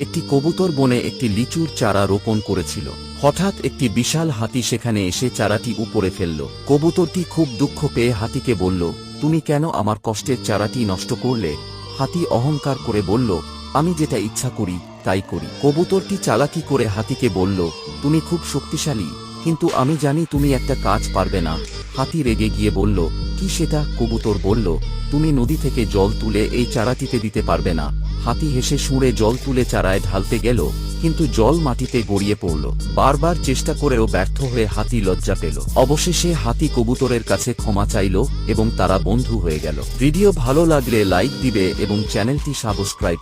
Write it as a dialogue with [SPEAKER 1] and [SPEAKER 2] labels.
[SPEAKER 1] একটি কবুতর বনে একটি লিচুর চারা রোপণ করেছিল। হঠাৎ একটি বিশাল হাতি সেখানে এসে চারাটি উপড়ে ফেলল। কবুতরটি খুব দুঃখ পেয়ে হাতিকে বলল, তুমি কেন আমার কষ্টের চারাটি নষ্ট করলে? হাতি অহংকার করে বলল, আমি যেটা ইচ্ছা করি তাই করি। কবুতরটি চালাকি করে হাতিকে বলল, তুমি খুব শক্তিশালী, কিন্তু আমি জানি তুমি একটা কাজ পারবে না। হাতি রেগে গিয়ে বলল, কি সেটা? কবুতর বলল, তুমি নদী থেকে জল তুলে এই চারাটিতে দিতে পারবে না। হাতি হেসে সুরে জল তুলে চারায় ঢালতে গেল, কিন্তু জল মাটিতে গড়িয়ে পড়ল। বারবার চেষ্টা করেও ব্যর্থ হয়ে হাতি লজ্জা পেল। অবশেষে হাতি কবুতরের কাছে ক্ষমা চাইল এবং তারা বন্ধু হয়ে গেল। ভিডিও ভালো লাগলে লাইক দিবে এবং চ্যানেলটি সাবস্ক্রাইব